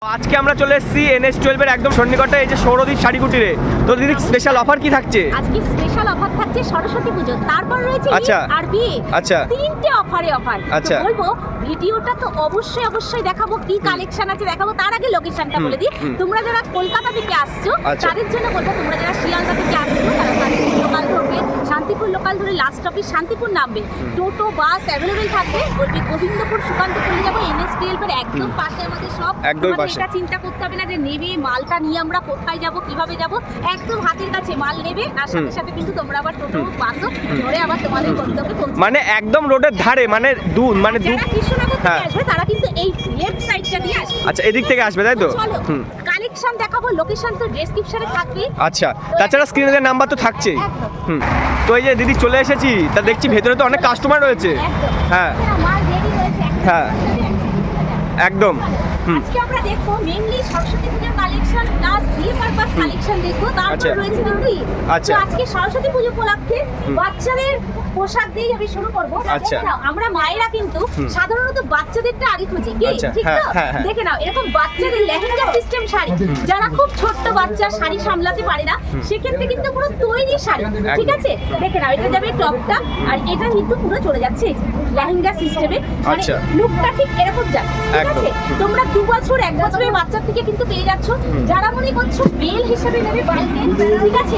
আজকে আমরা চলে এসেছি NH12 এর একদম সন্নিকটে এই যে সৌরদীপ শাড়ি কুটিরে। তো দিদি স্পেশাল অফার কি থাকছে? আজকে স্পেশাল অফার থাকছে সরস্বতী পুজো, তারপর রয়েছে আচ্ছা আর বিয়ে। আচ্ছা তিনটে অফারে অফার। আচ্ছা বলবো ভিডিওটা তো অবশ্যই দেখাবো, কি কালেকশন আছে দেখাবো। তার আগে লোকেশনটা বলে দিই, তোমরা যারা কলকাতা থেকে আসছো তাদের জন্য বলবো, তোমরা যারা শিয়ালদা থেকে আসছো তারা লোকাল ধরবে, শান্তিপুর লোকাল ধরে লাস্ট অফিস শান্তিপুর নামবে। টোটো বাস অ্যাভেলেবেল থাকবে, বলবে গোবিন্দপুর সুকান্ত চলে যাবো NH12 এর একদম পাশে আমাদের সব। একদম পাশে, এটা চিন্তা করতে হবে না যে নেবে মালটা নিয়ে আমরা কোথায় যাব কিভাবে যাব, একদম হাতের কাছে মাল নেবে আর সাথে সাথে কিন্তু তোমরা আবার টোটো বাসও ধরে আবার তোমাদের গন্তব্যে পৌঁছে, মানে একদম রোডের ধারে, মানে দূর, মানে যারা কৃষ্ণনগর থেকে আসবে তারা কিন্তু এই লেফট সাইডটা দিয়ে আসবে। আচ্ছা এদিক থেকে আসবে তাই তো? কালেকশন দেখাবো, লোকেশন তো ডেসক্রিপশনে থাকবে। আচ্ছা তাছাড়া স্ক্রিনে নাম্বার তো থাকছে। তো এই যে দিদি চলে এসেছি, তা দেখছি ভেতরে তো অনেক কাস্টমার রয়েছে। হ্যাঁ মাল রেডি রয়েছে হ্যাঁ একদম। আজকে আমরা দেখবো মেইনলি সরস্বতী পূজার কালেকশন প্লাস বিয়ে পারপাস কালেকশন দেখবো, তারপর রয়েছে কিন্তু আচ্ছা আজকে সরস্বতী পুজো উপলক্ষে বাচ্চাদের পোশাক দিয়ে আমি শুরু করবো। আচ্ছা আমরা মায়েরা কিন্তু সাধারণত বাচ্চাদেরটা আগে খুঁজি, কি ঠিক তো? দেখে নাও এরকম বাচ্চাদের লেহেঙ্গা সিস্টেম শাড়ি, যারা খুব ছোট্ট বাচ্চা শাড়ি সামলাতে পারে না সেক্ষেত্রে কিন্তু পুরো তৈরি শাড়ি, ঠিক আছে? দেখে নাও এটা যাবে টপটা, আর এটা কিন্তু পুরো চলে যাচ্ছে লেহেঙ্গা সিস্টেমে, মানে লুকটা ঠিক এরকম যাবে, ঠিক আছে? তোমরা 2 বছর 1 বছরের বাচ্চা থেকে কিন্তু পেয়ে যাচ্ছ, যারা মনে করছো বেল হিসেবে নেবে বাইরে, ঠিক আছে?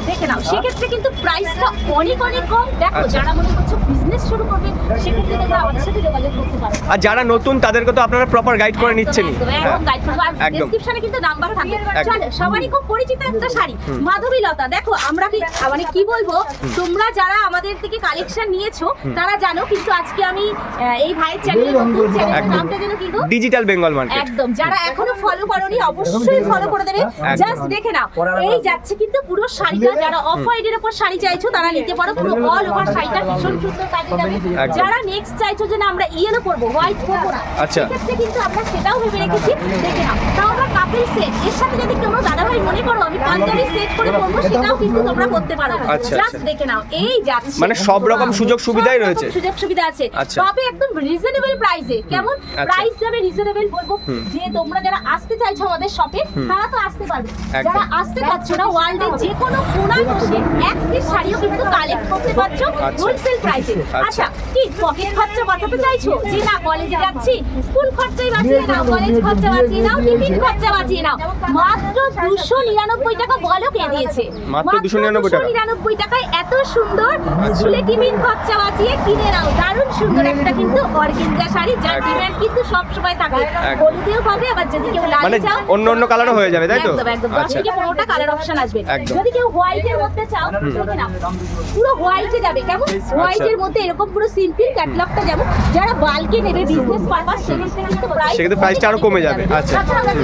দেখে নাও সেক্ষেত্রে কিন্তু প্রাইসটা অনেক কম। দেখো যারা মনে করছো বিজনেস শুরু করবে সেক্ষেত্রে তোমরা আমাদের সাথে যোগাযোগ করতে পারো, আর যারা নতুন তাদেরকে তো আপনারা প্রপার গাইড করে নিচ্ছেন। একদম গাইড করব, আর ডেসক্রিপশনে কিন্তু নাম্বার থাকবে। চলো সবারই খুব পরিচিত একটা শাড়ি মাধবীলতা। দেখো আমরা মানে কি বলবো, তোমরা যারা আমাদের থেকে কালেকশন নিয়েছো তারা জানো, কিন্তু আজকে আমি এই ভাইয়ের চ্যানেলে নতুন, চ্যানেলের নামটা যেন কিন্তু ডিজিটাল বেঙ্গল মার্কেট। একদম যারা এখনো ফলো করোনি অবশ্যই ফলো করে দেবে। জাস্ট দেখে নাও এই যাচ্ছে কিন্তু পুরো শাড়িটা, যারা অফ হোয়াইটের উপর শাড়ি চাইছো তারা নিতে পারো, পুরো অল ওভার শাড়িটা ভীষণ সুন্দর কাজে যাবে। যারা নেক্সট চাইছো যে না আমরা ইয়েলো করবো, হোয়াইট করবো না, সেক্ষেত্রে কিন্তু আমরা সেটাও ভেবে রেখেছি। দেখে নাও তাও আমরা কাপল সেট, এর সাথে যদি তোমরা দাদাভাই মনে করো আমি পাঞ্জাবি সেট করে পরবো, সেটাও কিন্তু তোমরা করতে পারো। জাস্ট দেখে নাও এই যাচ্ছে, মানে সব রকম সুযোগ সুবিধাই রয়েছে, সুযোগ সুবিধা আছে, তবে একদম রিজনেবল প্রাইসে। কেমন প্রাইস যাবে রিজনেবল বলবো, যে তোমরা যারা আসতে চাইছো আমাদের শপে তারা তো আসতে পারবে, যারা আসতে পারছো না ওয়ার্ল্ডের যে কোনো কোনায় বসে এক পিস শাড়িও কিন্তু কালেক্ট করতে পারছো হোলসেল প্রাইসে। আচ্ছা কি পকেট খরচা বাঁচাতে চাইছো, যে না কলেজে যাচ্ছি স্কুল খরচাই বাঁচিয়ে নাও, কলেজ খরচা বাঁচিয়ে নাও, টিফিন খরচা বাঁচিয়ে নাও, মাত্র 299 টাকা বলো কে দিয়েছে? মাত্র 299 টাকায় এত সুন্দর স্কুলে টিফিন খরচা বাঁচিয়ে কিনে নাও। দারুণ সুন্দর একটা কিন্তু অর্গানজা শাড়ি, যার ডিমান্ড কিন্তু সব সময় থাকে, হলুদেও পাবে, আবার যদি কেউ লাল চাও অন্য কালারও হয়ে যাবে, তাই তো? একদম 10 থেকে 15টা কালার অপশন আসবে। যদি কেউ হোয়াইটের মধ্যে চাও দেখে নাও পুরো হোয়াইটে যাবে, কেমন হোয়াইটের মধ্যে এরকম পুরো সিম্পল ক্যাটালগটা যাবে। যারা বালকে নেবে বিজনেস পারপাস সেক্ষেত্রে কিন্তু প্রাইসটা আরো কমে যাবে। আচ্ছা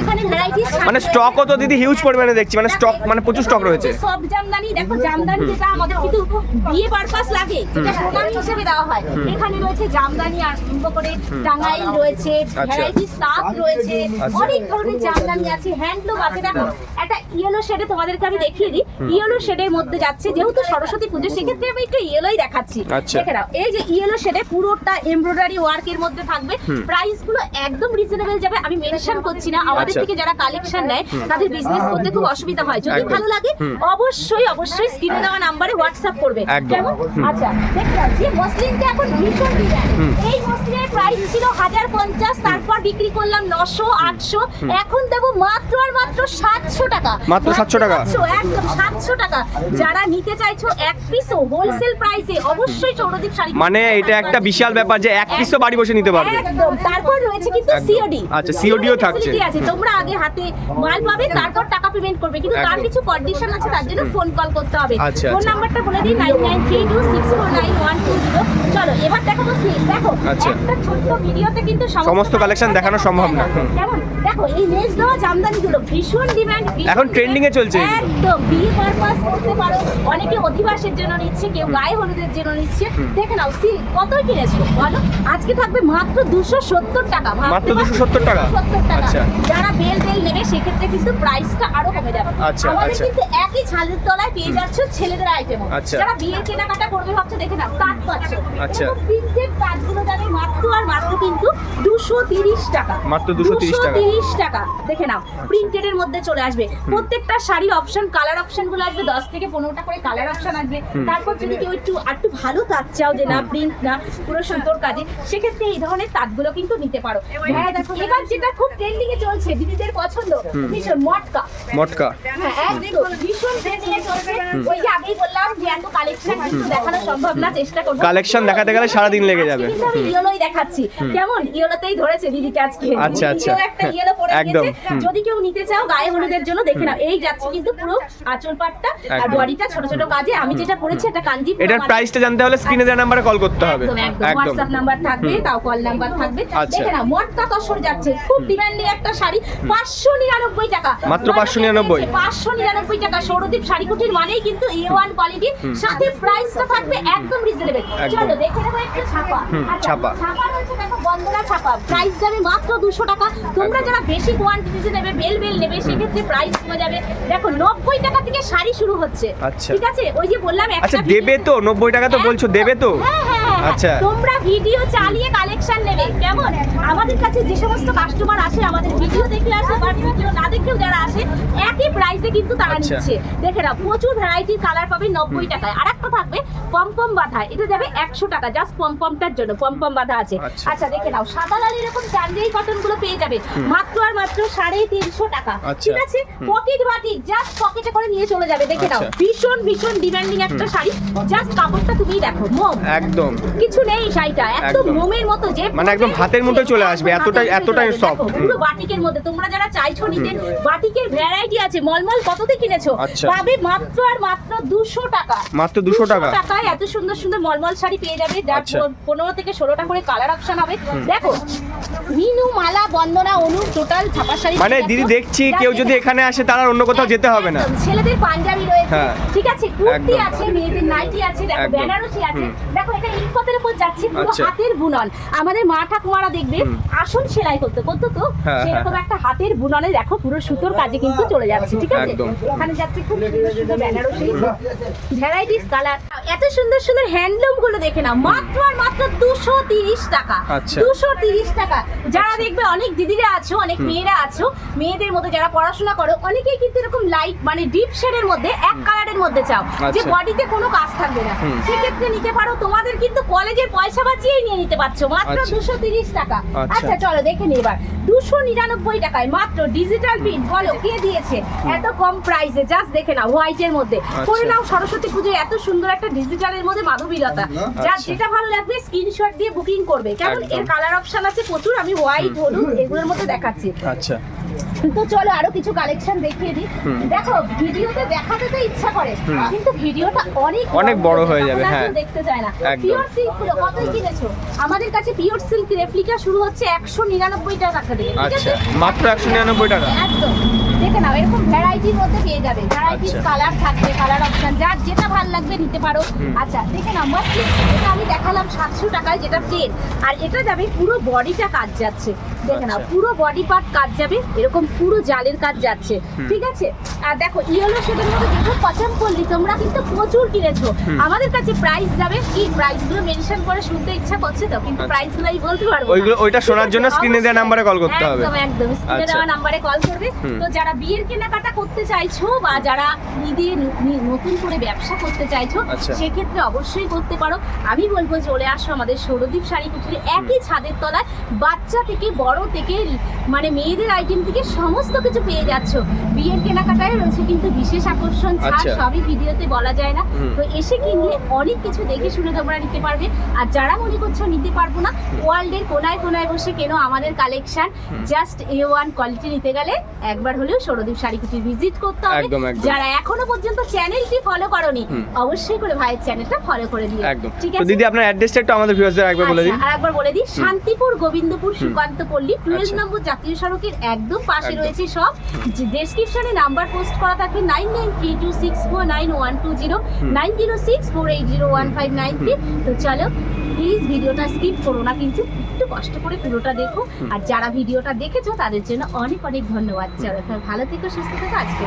এখানে ভ্যারাইটিস, মানে স্টকও তো দিদি হিউজ পরিমাণে দেখছি, মানে স্টক মানে প্রচুর স্টক রয়েছে। সব জামদানি দেখো, জামদানি যেটা আমাদের কিন্তু বিয়ে পারপাস লাগে, যেটা প্রোডাক্ট হিসেবে দেওয়া হয়, এখানে রয়েছে জামদানি আরম্ভ করে টাঙ্গাইল রয়েছে, ভ্যারাইটিস তাঁত রয়েছে, অনেক ধরনের জামদানি আছে, হ্যান্ডলুম আছে। দেখো একটা ইয়েলো শেডে তোমাদেরকে আমি দেখিয়ে দিই, ইয়েলো শেডের মধ্যে যাচ্ছে, যেহেতু সরস্বতী পুজো সেক্ষেত্রে আমি একটু ইয়েলোই দেখাচ্ছি। দেখে নাও এই যে ইয়েলো শেডে পুরোটা এমব্রয়ডারি ওয়ার্কের মধ্যে থাকবে, প্রাইস গুলো একদম রিজনেবল যাবে। আমি মেনশন করছি না, আমাদের থেকে যারা কালেকশন নেয় তাদের বিজনেস করতে খুব অসুবিধা হয়। যদি ভালো লাগে অবশ্যই স্ক্রিনে দেওয়া নম্বরে হোয়াটসঅ্যাপ করবে, কেমন? আচ্ছা দেখে নাও যে মসলিনটা এখন ভীষণ ডিমান্ড, এই মসলিনের প্রাইস ছিল 1050, তারপর বিক্রি করলাম 900 800, এখন দেবো মাত্র 700 টাকা, মাত্র 700 টাকা, একদম 700 টাকা। যারা নিতে চাইছো এক পিসও হোলসেল প্রাইসে অবশ্যই সৌরদীপ শাড়ি, মানে এটা একটা বিশাল ব্যাপার যে এক পিসও বাড়ি বসে নিতে পারবে একদম। তারপর রয়েছে কিন্তু সিওডি, আচ্ছা সিওডিও থাকছে, তোমরা আগে হাতে মাল পাবে তারপর টাকা পেমেন্ট করবে, কিন্তু তার কিছু কন্ডিশন আছে, তার জন্য ফোন কল করতে হবে। ফোন নাম্বারটা বলে দিই 9932649120। চলো এবার দেখাবো স্লিপ। দেখো একটা ছোট্ট ভিডিওতে কিন্তু সমস্ত কালেকশন দেখানো সম্ভব না। কেমন দেখো এই লেস দেওয়া জামদানিগুলো ভীষণ ডিমান্ড, এখন ট্রেন্ডিং এ চলছে, একদম বিয়ে পারপাস করতে পারো, অনেকে অধিবাসের জন্য নিচ্ছে, কেউ গায়ে হলুদের জন্য নিচ্ছে। দেখে নাও সিল্ক কতই কিনেছো বলো, আজকে থাকবে মাত্র 270 টাকা, মাত্র 270 টাকা। যারা বেল নেবে সেক্ষেত্রে সেক্ষেত্রে কিন্তু প্রাইসটা আরো কমে যাবে। আচ্ছা, আমাদের আচ্ছা। কিন্তু একই ছাদের তলায় পেয়ে যাচ্ছ ছেলেদের আইটেমও। আচ্ছা। যারা বিয়ের কেনাকাটা করবে ভাবছো দেখে নাও, তাঁত পাচ্ছ। আচ্ছা। প্রিন্টেড তাঁতগুলো যাবে মাত্র আর মাত্র কিন্তু 230 টাকা। মাত্র 230 টাকা। 230 টাকা দেখে নাও, প্রিন্টেড এর মধ্যে চলে আসবে। প্রত্যেকটা শাড়ির অপশন, কালার অপশন গুলো আসবে 10 থেকে 15টা করে কালার অপশন আসবে। তারপর যদি কেউ একটু ভালো তাঁত চাও, যে না প্রিন্ট না পুরো সুতোর কাজে, সেক্ষেত্রে এই ধরনের তাঁতগুলো কিন্তু নিতে পারো। হ্যাঁ দেখো, এবার যেটা খুব ট্রেন্ডিং এ চলছে, দিদিদের পছন্দ, ভীষণ মটকা। মটকা। হ্যাঁ একদম ভীষণ ট্রেন্ডিং এ চলছে। ওই যে আগেই বললাম যে এত কালেকশন কিন্তু দেখানো সম্ভব না, চেষ্টা করব। কালেকশন দেখাতে গেলে সারাদিন লেগে যাবে। কিন্তু আমি ইয়েলোই দেখাচ্ছি, কেমন ইয়েলোতেই ধরেছে দিদিকে আজকে। আচ্ছা, আচ্ছা। দিদিও একটা ইয়েলো পরে একদম, গেছে। যদি কেউ নিতে চাও গায়ে হলুদের জন্য দেখে নাও, এই যাচ্ছে কিন্তু পুরো আঁচল পাটটা আর একদম। বডিটা ছোট ছোট কাজে। আমি যেটা পরেছি এটা কাঞ্জি। এটার প্রাইসটা জানতে হলে স্ক্রিনে দেওয়া নাম্বারে কল করতে হবে। একদম একদম। হোয়াটসঅ্যাপ নাম্বার থাকবে, তাও কল নাম্বার থাকবে। আচ্ছা। দেখে নাও, মটকা তসর যাচ্ছে, খুব ডিমান্ডিং একটা শাড়ি, 599 টাকা। মাত্র 599 599 টাকা। সৌরদীপ শাড়িকুটির মানেই কিন্তু A1 কোয়ালিটি, সাথে প্রাইসটা থাকবে একদম রিজনেবল। একদম। চলো দেখে নেবো একটু ছাপা। আচ্ছা, ছাপা। ছাপা রয়েছে দেখো, বন্দনা ছাপা, প্রাইস যাবে মাত্র 200 টাকা। তোমরা যারা বেশি কোয়ান্টিটিতে নেবে, বেল নেবে, সেক্ষেত্রে প্রাইস কমে যাবে। দেখো 90 টাকা থেকে শাড়ি শুরু হচ্ছে। আচ্ছা। ঠিক আছে, ওই যে বললাম একটা আচ্ছা, দেবে তো 90 টাকা তো বলছো, দেবে তো? হ্যাঁ, হ্যাঁ, হ্যাঁ। আচ্ছা। তোমরা ভিডিও চালিয়ে কালেকশন নেবে, কেমন? আমাদের কাছে যে সমস্ত কাস্টমার আসে, আমাদের ভিডিও দেখে আসে বা ভিডিও না দেখেও যারা আসে, একই প্রাইসে কিন্তু তারা আচ্ছা। নিচ্ছে। দেখে নাও, প্রচুর ভ্যারাইটির কালার পাবে 90 টাকায়। আর একটা থাকবে পমপম বাঁধা, এটা যাবে 100 টাকা, জাস্ট পমপমটার জন্য পমপম বাঁধা আছে। আচ্ছা। আচ্ছা দেখে নাও, সাদা লাল এরকম চান্দেই কটন গুলো পেয়ে যাবে মাত্র আর মাত্র 350 টাকা। আচ্ছা। ঠিক আছে, পকেট বাটিক, জাস্ট পকেটে করে নিয়ে চলে যাবে। দেখে নাও, আচ্ছা। ভীষণ ভীষণ ডিমান্ডিং একটা শাড়ি। জাস্ট কাপড়টা তুমিই দেখো, মোম একদম। কিছু নেই শাড়িটা, একদম একদম। মোমের মতো, যে মানে একদম হাতের মুঠোয় চলে আসবে, এতটাই soft। পুরো বাটিকের মধ্যে। তোমরা যারা চাইছো নিতে, বাটিকের ভ্যারাইটি আছে। মলমল কততে কিনেছো? আচ্ছা। পাবে মাত্র আর মাত্র 200 টাকা। মাত্র 200 টাকা। টাকায় এত সুন্দর সুন্দর মলমল শাড়ি পেয়ে যাবে, যার আচ্ছা। 15 থেকে 16টা করে কালার অপশন হবে। দেখো, মিনু, মালা, বন্দনা, অনু, টোটাল ছাপা শাড়ি। মানে পেয়ে দিদি যাচ্ছ। দেখছি যা কেউ যদি যেটা- এখানে আসে তার আর অন্য কোথাও যেতে হবে না। একদম। ছেলেদের পাঞ্জাবি রয়েছে, হ্যাঁ। ঠিক আছে, কুর্তি একদম। আছে, মেয়েদের নাইটি আছে, দেখো একদম। বেনারসি আছে। দেখো এটা ইনকতের উপর যাচ্ছে, পুরো আচ্ছা। হাতের বুনন। আমাদের মা ঠাকুমারা দেখবে আসন সেলাই করতে তো হ্যাঁ, সেরকম হ্যাঁ। একটা হাতের বুননে দেখো পুরো সুতোর কাজে কিন্তু চলে যাচ্ছে। ঠিক আছে, একদম। এখানে যাচ্ছে খুব সুন্দর সুন্দর বেনারসি ভ্যারাইটিস কালার। এত সুন্দর সুন্দর হ্যান্ডলুম গুলো দেখে নাও, মাত্র আর মাত্র 230 টাকা। আচ্ছা। 230 টাকা। যারা দেখবে অনেক দিদিরা আছো, অনেক মেয়েরা আছো, মেয়েদের মধ্যে যারা পড়াশোনা করো, অনেকেই কিন্তু এরকম লাইট মানে ডিপ শেডের মধ্যে, এক কালারের মধ্যে চাও, যে আচ্ছা। বডিতে কোনো কাজ থাকবে না, সেক্ষেত্রে নিতে পারো। তোমাদের কিন্তু কলেজের পয়সা বাঁচিয়েই নিয়ে নিতে পারছো, মাত্র আচ্ছা। 230 টাকা। আচ্ছা। আচ্ছা চলো দেখে নি এবার, 299 টাকায় মাত্র ডিজিটাল প্রিন্ট। বলো কে দিয়েছে এত কম প্রাইসে? জাস্ট দেখে নাও, হোয়াইটের মধ্যে করে নাও। সরস্বতী পুজোয় এত সুন্দর একটা ডিজিটালের মধ্যে মাধবীলতা, যার আচ্ছা। যেটা ভালো লাগবে স্ক্রিনশট দিয়ে বুকিং করবে। কেমন? একদম। এর কালার অপশন আছে প্রচুর, আমি হোয়াইট, হলুদ এগুলোর মধ্যে দেখাচ্ছি। আচ্ছা। তো চলো আরো কিছু কালেকশন দেখিয়ে দিই। দেখো, ভিডিওতে দেখাতে তো ইচ্ছা করে, কিন্তু ভিডিওটা অনেক বড় হয়ে যাবে, তখন আর হ্যাঁ। কেউ দেখতে চায় না। একদম। পিওর সিল্ক গুলো কতই কিনেছো? আমাদের কাছে পিওর সিল্ক রেপ্লিকা শুরু হচ্ছে 199 টাকা থেকে। ঠিক আচ্ছা, আছে, মাত্র 199 টাকা। একদম। দেখে নাও, এরকম ভ্যারাইটির মধ্যে পেয়ে যাবে, ভ্যারাইটিস আচ্ছা। কালার থাকবে, কালার অপশন যার যেটা ভালো লাগবে নিতে পারো। আচ্ছা দেখে নাও, মাসলিন, এটা আমি দেখালাম 700 টাকায়, যেটা প্লেন, আর এটা যাবে পুরো বডিটা কাজ যাচ্ছে। দেখে নাও, আচ্ছা। পুরো বডি পার্ট কাজ যাবে, এরকম পুরো জালের কাজ যাচ্ছে। ঠিক আছে, আর দেখো ইয়েলো শেডের মধ্যে দেখো পছন্দ করলি, তোমরা কিন্তু প্রচুর কিনেছো। আমাদের কাছে প্রাইস যাবে, কি প্রাইস গুলো মেনশন করে শুনতে ইচ্ছা করছে তো, কিন্তু আচ্ছা। প্রাইস গুলো আমি বলতে পারবো না। ওইটা শোনার জন্য স্ক্রিনে দেওয়া নাম্বারে কল করতে হবে। একদম একদম, স্ক্রিনে আচ্ছা। দেওয়া নাম্বারে কল করবে। তো যারা বিয়ের কেনাকাটা করতে চাইছো বা যারা ঈদের নতুন করে ব্যবসা করতে চাইছো, আচ্ছা। সেক্ষেত্রে অবশ্যই করতে পারো। আমি বলবো চলে আসো আমাদের সৌরদীপ শাড়ি কুটির, একই ছাদের তলায় বাচ্চা থেকে বড় থেকে মানে মেয়েদের আইটেম থেকে সমস্ত কিছু পেয়ে যাচ্ছ। বিয়ের কেনাকাটায় রয়েছে কিন্তু বিশেষ আকর্ষণ, ছাড়, আচ্ছা। সবই ভিডিওতে বলা যায় না। তো এসে কিনলে অনেক কিছু দেখে শুনে তোমরা নিতে পারবে। আর যারা মনে করছো নিতে পারবো না, ওয়ার্ল্ডের কোনায় কোনায় বসে কেনো আমাদের কালেকশন। জাস্ট A1 কোয়ালিটি নিতে গেলে একবার হলেও সৌরদীপ শাড়ি কুটির ভিজিট করতে হবে। একদম, একদম। যারা এখনো পর্যন্ত চ্যানেলটি ফলো করোনি, অবশ্যই করে ভাইয়ের চ্যানেলটা ফলো করে দিও। একদম। ঠিক তো আছে দিদি আপনার অ্যাড্রেসটা একটু আমাদের ভিউয়ারদের একবার বলে দিন। আচ্ছা, আরেকবার বলে দিই, শান্তিপুর গোবিন্দপুর সুকান্ত পল্লী 12 আচ্ছা। নম্বর জাতীয় সড়কের একদম পাশে একদম। রয়েছে সব। ডেসক্রিপশনে নাম্বার পোস্ট করা থাকবে 9932649120 9064801593। তো চলো প্লিজ ভিডিওটা স্কিপ করো না কিন্তু। একটু কষ্ট করে পুরোটা দেখো। আর যারা ভিডিওটা দেখেছো তাদের জন্য অনেক অনেক ধন্যবাদ। চলো ভালো থেকো, সুস্থ থেকো, আজকে